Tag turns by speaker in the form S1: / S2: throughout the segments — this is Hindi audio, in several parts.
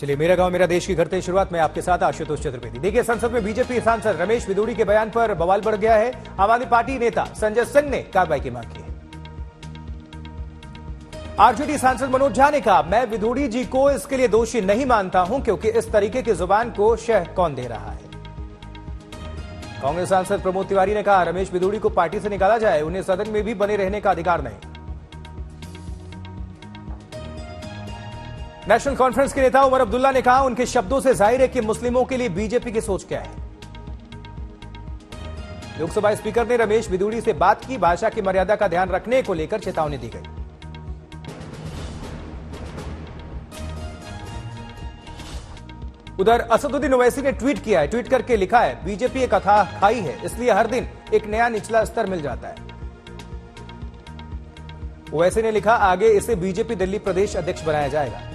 S1: चलिए, मेरा गांव मेरा देश की करते हैं शुरुआत में आपके साथ आशुतोष चतुर्वेदी। देखिए, संसद में बीजेपी सांसद रमेश बिधूड़ी के बयान पर बवाल बढ़ गया है। आम आदमी पार्टी नेता संजय सिंह ने कार्रवाई की मांग की है। आरजेडी सांसद मनोज झा ने कहा, मैं बिधूड़ी जी को इसके लिए दोषी नहीं मानता हूं, क्योंकि इस तरीके की जुबान को शह कौन दे रहा है। कांग्रेस सांसद प्रमोद तिवारी ने कहा, रमेश बिधूड़ी को पार्टी से निकाला जाए, उन्हें सदन में भी बने रहने का अधिकार नहीं। नेशनल कॉन्फ्रेंस के नेता उमर अब्दुल्ला ने कहा, उनके शब्दों से जाहिर है कि मुस्लिमों के लिए बीजेपी की सोच क्या है। लोकसभा स्पीकर ने रमेश बिधूड़ी से बात की, भाषा की मर्यादा का ध्यान रखने को लेकर चेतावनी दी गई। उधर असदुद्दीन ओवैसी ने ट्वीट किया है। ट्वीट करके लिखा है, बीजेपी एक अथाह खाई है, इसलिए हर दिन एक नया निचला स्तर मिल जाता है। ओवैसी ने लिखा, आगे इसे बीजेपी दिल्ली प्रदेश अध्यक्ष बनाया जाएगा।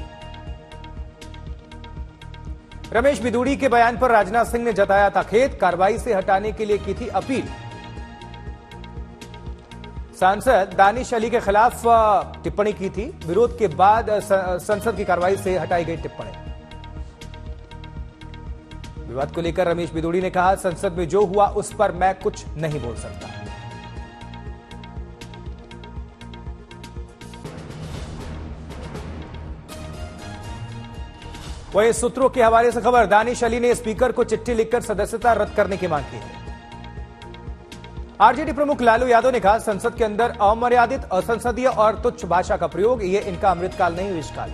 S1: रमेश बिधूड़ी के बयान पर राजनाथ सिंह ने जताया था खेद, कार्रवाई से हटाने के लिए की थी अपील। सांसद दानिश अली के खिलाफ टिप्पणी की थी। विरोध के बाद संसद की कार्रवाई से हटाई गई टिप्पणी। विवाद को लेकर रमेश बिधूड़ी ने कहा, संसद में जो हुआ उस पर मैं कुछ नहीं बोल सकता। वहीं सूत्रों के हवाले से खबर, दानिश अली ने स्पीकर को चिट्ठी लिखकर सदस्यता रद्द करने की मांग की है। आरजेडी प्रमुख लालू यादव ने कहा, संसद के अंदर अमर्यादित, असंसदीय और तुच्छ भाषा का प्रयोग, ये इनका अमृतकाल नहीं, विषकाल।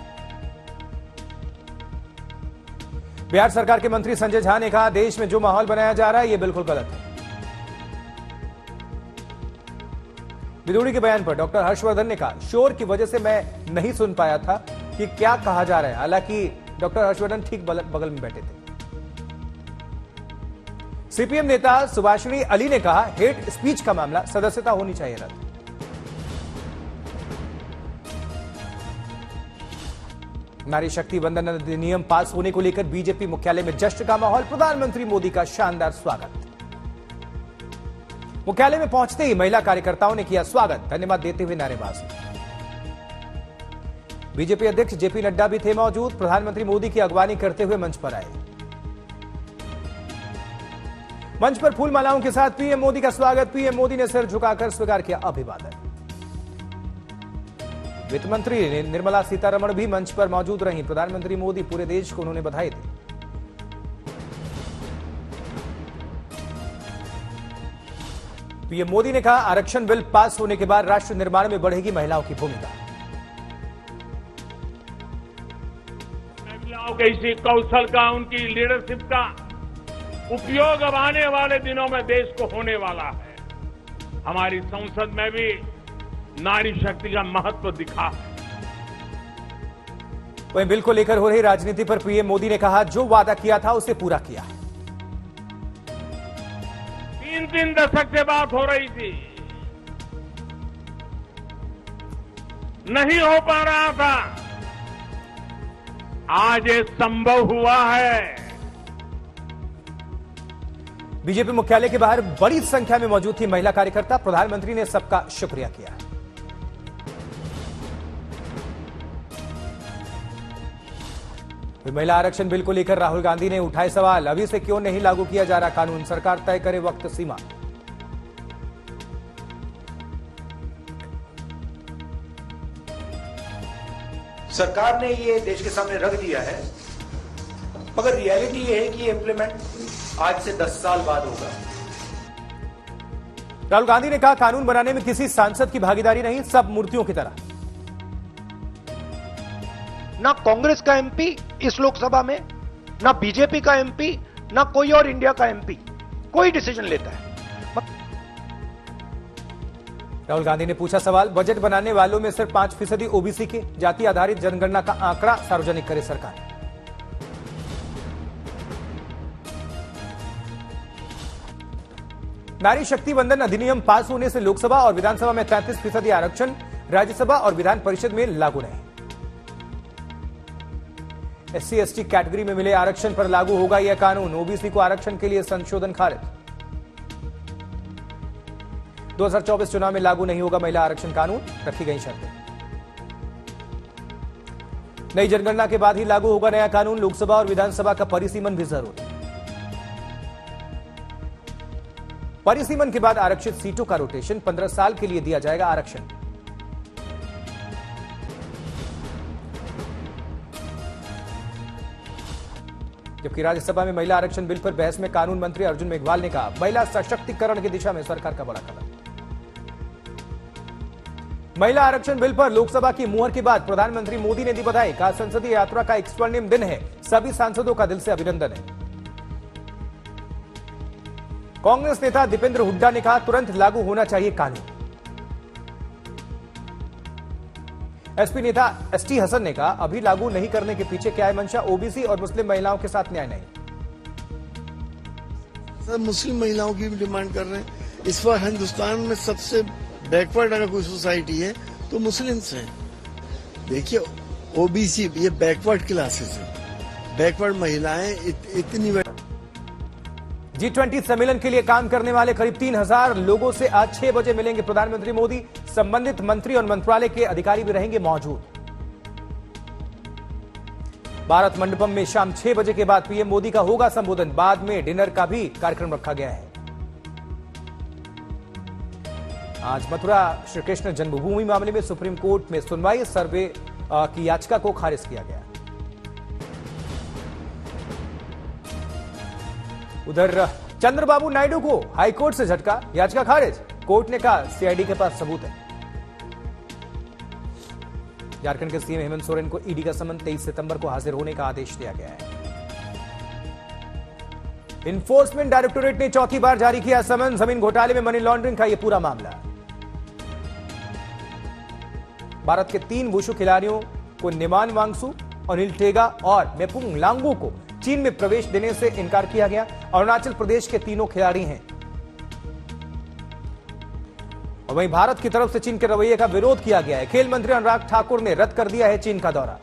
S1: बिहार सरकार के मंत्री संजय झा ने कहा, देश में जो माहौल बनाया जा रहा है ये बिल्कुल गलत है। बिधूड़ी के बयान पर डॉक्टर हर्षवर्धन ने कहा, शोर की वजह से मैं नहीं सुन पाया था कि क्या कहा जा रहा है। हालांकि डॉक्टर हर्षवर्धन ठीक बगल में बैठे थे। सीपीएम नेता सुभाषिनी अली ने कहा, हेट स्पीच का मामला, सदस्यता होनी चाहिए रद्द। नारी शक्ति वंदन अधिनियम पास होने को लेकर बीजेपी मुख्यालय में जश्न का माहौल, प्रधानमंत्री मोदी का शानदार स्वागत। मुख्यालय में पहुंचते ही महिला कार्यकर्ताओं ने किया स्वागत, धन्यवाद देते हुए नारेबाजी। बीजेपी अध्यक्ष जेपी नड्डा भी थे मौजूद, प्रधानमंत्री मोदी की अगवानी करते हुए मंच पर आए। मंच पर फूल मालाओं के साथ पीएम मोदी का स्वागत। पीएम मोदी ने सिर झुकाकर स्वीकार किया अभिवादन। वित्त मंत्री निर्मला सीतारमण भी मंच पर मौजूद रहीं। प्रधानमंत्री मोदी पूरे देश को उन्होंने बधाई दी। पीएम मोदी ने कहा, आरक्षण बिल पास होने के बाद राष्ट्र निर्माण में बढ़ेगी महिलाओं की भूमिका।
S2: महिलाओं के इसी कौशल का, उनकी लीडरशिप का उपयोग अब आने वाले दिनों में देश को होने वाला है। हमारी संसद में भी नारी शक्ति का महत्व दिखा है।
S1: वहीं बिल को लेकर हो रही राजनीति पर पीएम मोदी ने कहा, जो वादा किया था उसे पूरा किया है।
S2: 3 दशक से बात हो रही थी, नहीं हो पा रहा था, आज ये संभव हुआ है।
S1: बीजेपी मुख्यालय के बाहर बड़ी संख्या में मौजूद थी महिला कार्यकर्ता। प्रधानमंत्री ने सबका शुक्रिया किया। महिला आरक्षण बिल को लेकर राहुल गांधी ने उठाए सवाल, अभी से क्यों नहीं लागू किया जा रहा कानून, सरकार तय करे वक्त सीमा।
S3: सरकार ने ये देश के सामने रख दिया है, मगर रियलिटी ये है कि ये इंप्लीमेंट आज से 10 साल बाद होगा।
S1: राहुल गांधी ने कहा, कानून बनाने में किसी सांसद की भागीदारी नहीं, सब मूर्तियों की तरह।
S4: ना कांग्रेस का एमपी इस लोकसभा में, ना बीजेपी का एमपी, ना कोई और इंडिया का एमपी कोई डिसीजन लेता है।
S1: राहुल गांधी ने पूछा सवाल, बजट बनाने वालों में सिर्फ 5% ओबीसी के, जाति आधारित जनगणना का आंकड़ा सार्वजनिक करे सरकार। नारी शक्ति वंदन अधिनियम पास होने से लोकसभा और विधानसभा में 33% आरक्षण, राज्यसभा और विधान परिषद में लागू नहीं। एससी एसटी कैटेगरी में मिले आरक्षण पर लागू होगा यह कानून, ओबीसी को आरक्षण के लिए संशोधन खारिज। 2024 चुनाव में लागू नहीं होगा महिला आरक्षण कानून, रखी गई शर्तें। नई जनगणना के बाद ही लागू होगा नया कानून, लोकसभा और विधानसभा का परिसीमन भी जरूरी। परिसीमन के बाद आरक्षित सीटों का रोटेशन, 15 साल के लिए दिया जाएगा आरक्षण। जबकि राज्यसभा में महिला आरक्षण बिल पर बहस में कानून मंत्री अर्जुन मेघवाल ने कहा, महिला सशक्तिकरण की दिशा में सरकार का बड़ा कदम। महिला आरक्षण बिल पर लोकसभा की मुहर के बाद प्रधानमंत्री मोदी ने दी बधाई, कहा संसदीय यात्रा का एक स्वर्णिम दिन है, सभी सांसदों का दिल से अभिनंदन है। कांग्रेस नेता दीपेंद्र हुड्डा ने कहा, तुरंत लागू होना चाहिए कानून। एसपी नेता एसटी हसन ने कहा, अभी लागू नहीं करने के पीछे क्या है मंशा, ओबीसी और मुस्लिम महिलाओं के साथ न्याय नहीं।
S5: सर मुस्लिम महिलाओं की भी डिमांड कर रहे हैं। इस बार हिंदुस्तान में सबसे बैकवर्ड अगर कोई सोसाइटी है तो मुस्लिम्स हैं। देखिए ओबीसी ये बैकवर्ड क्लासेस है, बैकवर्ड महिलाएं इतनी
S1: G20 सम्मेलन के लिए काम करने वाले करीब 3000 लोगों से आज 6 बजे मिलेंगे प्रधानमंत्री मोदी। संबंधित मंत्री और मंत्रालय के अधिकारी भी रहेंगे मौजूद। भारत मंडपम में शाम 6 बजे के बाद पीएम मोदी का होगा संबोधन, बाद में डिनर का भी कार्यक्रम रखा गया है। आज मथुरा श्री कृष्ण जन्मभूमि मामले में सुप्रीम कोर्ट में सुनवाई, सर्वे की याचिका को खारिज किया गया। उधर चंद्रबाबू नायडू को हाईकोर्ट से झटका, याचिका खारिज, कोर्ट ने कहा सीआईडी के पास सबूत है। झारखंड के सीएम हेमंत सोरेन को ईडी का समन, 23 सितंबर को हाजिर होने का आदेश दिया गया है। इन्फोर्समेंट डायरेक्टोरेट ने चौथी बार जारी किया समन, जमीन घोटाले में मनी लॉन्ड्रिंग का यह पूरा मामला। भारत के 3 वुशु खिलाड़ियों को निमान वांगसु, अनिल टेगा और मेपुंग लांगो को चीन में प्रवेश देने से इनकार किया गया। अरुणाचल प्रदेश के तीनों खिलाड़ी हैं। और वहीं भारत की तरफ से चीन के रवैये का विरोध किया गया है। खेल मंत्री अनुराग ठाकुर ने रद्द कर दिया है चीन का दौरा।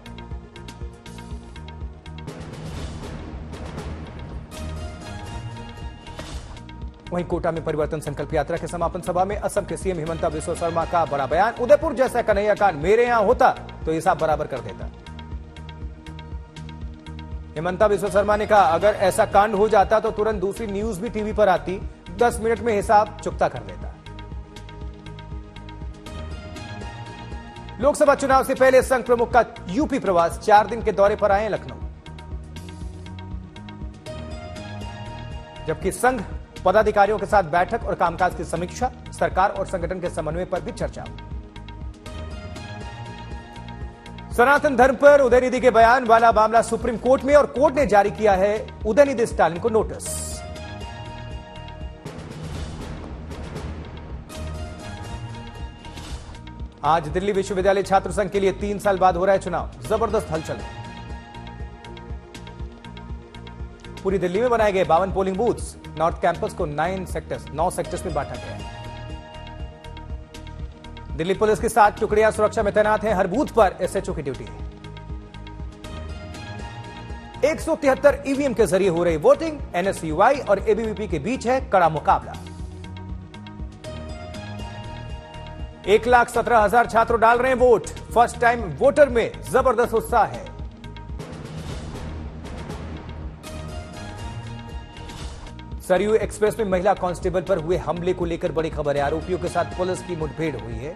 S1: वहीं कोटा में परिवर्तन संकल्प यात्रा के समापन सभा में असम के सीएम हिमंता बिस्वा शर्मा का बड़ा बयान, उदयपुर जैसा कन्हैया कांड मेरे यहां होता तो हिसाब बराबर कर देता। हिमंता बिस्वा शर्मा ने कहा, अगर ऐसा कांड हो जाता तो तुरंत दूसरी न्यूज भी टीवी पर आती, 10 मिनट में हिसाब चुकता कर देता। लोकसभा चुनाव से पहले संघ प्रमुख का यूपी प्रवास, 4 दिन के दौरे पर आए लखनऊ। जबकि संघ पदाधिकारियों के साथ बैठक और कामकाज की समीक्षा, सरकार और संगठन के समन्वय पर भी चर्चा। सनातन धर्म पर उदयनिधि के बयान वाला मामला सुप्रीम कोर्ट में और कोर्ट ने जारी किया है उदयनिधि स्टालिन को नोटिस। आज दिल्ली विश्वविद्यालय छात्र संघ के लिए 3 साल बाद हो रहा है चुनाव, जबरदस्त हलचल। पूरी दिल्ली में बनाए गए 52 पोलिंग बूथ्स, नॉर्थ कैंपस को 9 सेक्टर्स में बांटा गया है। दिल्ली पुलिस की 7 टुकड़ियां सुरक्षा में तैनात हैं, हर बूथ पर एसएचओ की ड्यूटी है। 173 ईवीएम के जरिए हो रही वोटिंग, एनएसयूआई और एबीवीपी के बीच है कड़ा मुकाबला। 1,17,000 छात्र डाल रहे हैं वोट, फर्स्ट टाइम वोटर में जबरदस्त उत्साह है। सरयू एक्सप्रेस में महिला कांस्टेबल पर हुए हमले को लेकर बड़ी खबर है। आरोपियों के साथ पुलिस की मुठभेड़ हुई है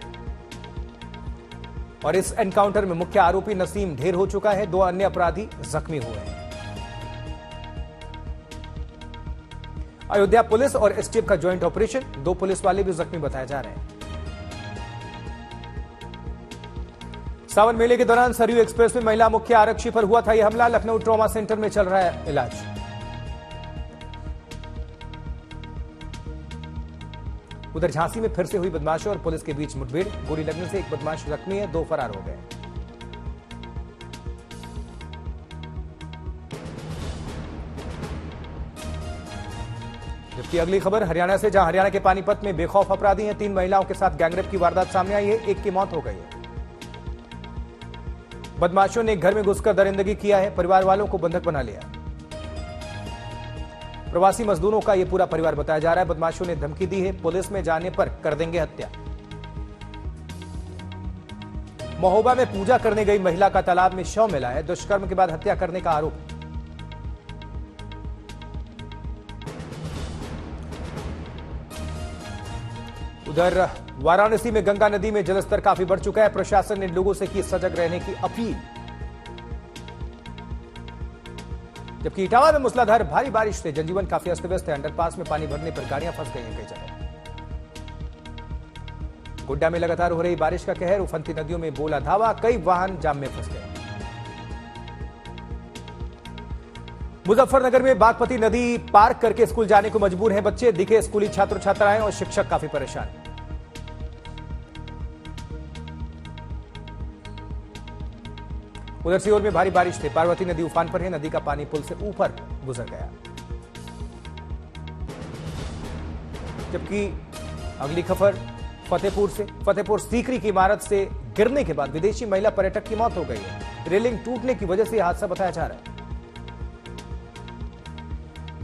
S1: और इस एनकाउंटर में मुख्य आरोपी नसीम ढेर हो चुका है, 2 अन्य अपराधी जख्मी हुए हैं। अयोध्या पुलिस और एसटीएफ का ज्वाइंट ऑपरेशन, 2 पुलिस वाले भी जख्मी बताए जा रहे हैं। सावन मेले के दौरान सरयू एक्सप्रेस में महिला मुख्य आरक्षी पर हुआ था यह हमला, लखनऊ ट्रॉमा सेंटर में चल रहा है इलाज। उधर झांसी में फिर से हुई बदमाशों और पुलिस के बीच मुठभेड़, गोली लगने से एक बदमाश जख्मी है, 2 फरार हो गए। जबकि अगली खबर हरियाणा से, जहां हरियाणा के पानीपत में बेखौफ अपराधी हैं, 3 महिलाओं के साथ गैंगरेप की वारदात सामने आई है, 1 की मौत हो गई है। बदमाशों ने घर में घुसकर दरिंदगी किया है, परिवार वालों को बंधक बना लिया। प्रवासी मजदूरों का यह पूरा परिवार बताया जा रहा है। बदमाशों ने धमकी दी है, पुलिस में जाने पर कर देंगे हत्या। महोबा में पूजा करने गई महिला का तालाब में शव मिला है। दुष्कर्म के बाद हत्या करने का आरोप। उधर वाराणसी में गंगा नदी में जलस्तर काफी बढ़ चुका है। प्रशासन ने लोगों से की सजग रहने की अपील। जबकि इटावा में मूसलाधार भारी बारिश से जनजीवन काफी अस्त व्यस्त है। अंडरपास में पानी भरने पर गाड़ियां फंस गई हैं कई जगह। गोड्डा में लगातार हो रही बारिश का कहर, उफनती नदियों में बोला धावा, कई वाहन जाम में फंस गए। मुजफ्फरनगर में बागमती नदी पार करके स्कूल जाने को मजबूर हैं बच्चे। दिखे स्कूली छात्र छात्राएं और शिक्षक काफी परेशान। उधर सीहोर में भारी बारिश से पार्वती नदी उफान पर है। नदी का पानी पुल से ऊपर गुजर गया। जबकि अगली खबर फतेहपुर से। फतेहपुर सीकरी की इमारत से गिरने के बाद विदेशी महिला पर्यटक की मौत हो गई है। रेलिंग टूटने की वजह से हादसा बताया जा रहा है।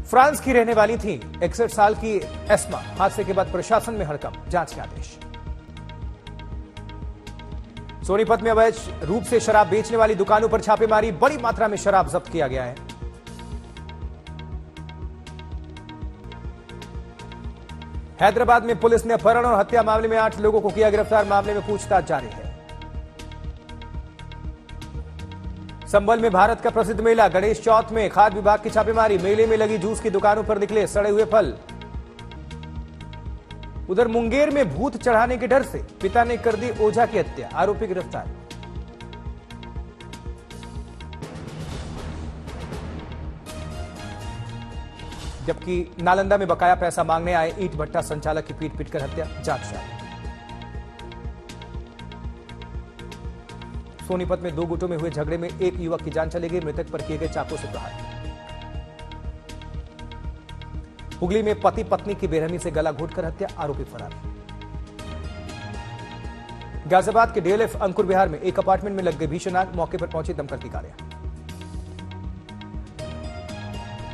S1: फ्रांस की रहने वाली थी 61 साल की एस्मा। हादसे के बाद प्रशासन में हड़कंप, जांच के आदेश। सोनीपत में अवैध रूप से शराब बेचने वाली दुकानों पर छापेमारी, बड़ी मात्रा में शराब जब्त किया गया है। हैदराबाद में पुलिस ने अपहरण और हत्या मामले में 8 लोगों को किया गिरफ्तार। मामले में पूछताछ जारी है। संभल में भारत का प्रसिद्ध मेला गणेश चौथ में खाद्य विभाग की छापेमारी। मेले में लगी जूस की दुकानों पर निकले सड़े हुए फल। उधर मुंगेर में भूत चढ़ाने के डर से पिता ने कर दी ओझा की हत्या, आरोपी गिरफ्तार। जबकि नालंदा में बकाया पैसा मांगने आए ईंट भट्टा संचालक की पीट पीटकर हत्या, जांच जारी। सोनीपत में 2 गुटों में हुए झगड़े में एक युवक की जान चली गई। मृतक पर किए गए चाकू से प्रहार। हुगली में पति पत्नी की बेरहमी से गला घोटकर हत्या, आरोपी फरार। गाजियाबाद के डीएलएफ अंकुर विहार में एक अपार्टमेंट में लग गई भीषण आग। मौके पर पहुंची दमकल की गाड़ियां।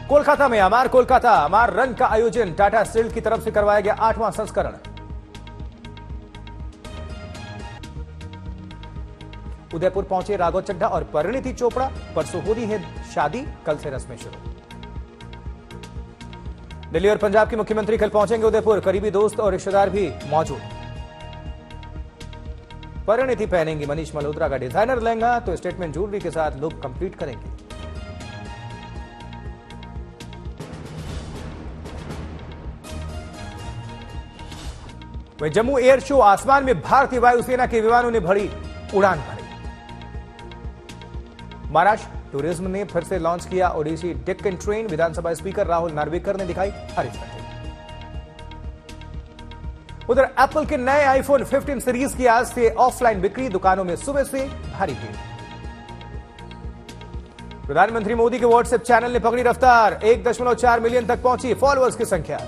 S1: कोलकाता में अमार कोलकाता अमार रन का आयोजन टाटा स्टील की तरफ से करवाया गया 8वां संस्करण। उदयपुर पहुंचे राघव चड्ढा और परिणीति चोपड़ा। परसों हो रही है शादी, कल से रस्में शुरू। दिल्ली और पंजाब के मुख्यमंत्री कल पहुंचेंगे उदयपुर। करीबी दोस्त और रिश्तेदार भी मौजूद। परिणीति पहनेंगी मनीष मल्होत्रा का डिजाइनर लहंगा, तो स्टेटमेंट ज्वेलरी के साथ लुक कंप्लीट करेंगे। वहीं जम्मू एयर शो, आसमान में भारतीय वायुसेना के विमानों ने भरी उड़ान भरी। महाराष्ट्र टूरिज्म ने फिर से लॉन्च किया ओडिसी डेक्कन ट्रेन। विधानसभा स्पीकर राहुल नार्वेकर ने दिखाई हरी झंडी। उधर एप्पल के नए आईफोन 15 सीरीज की आज से ऑफलाइन बिक्री। दुकानों में सुबह से भारी भीड़। प्रधानमंत्री मोदी के व्हाट्सएप चैनल ने पकड़ी रफ्तार। 1.4 मिलियन तक पहुंची फॉलोअर्स की संख्या।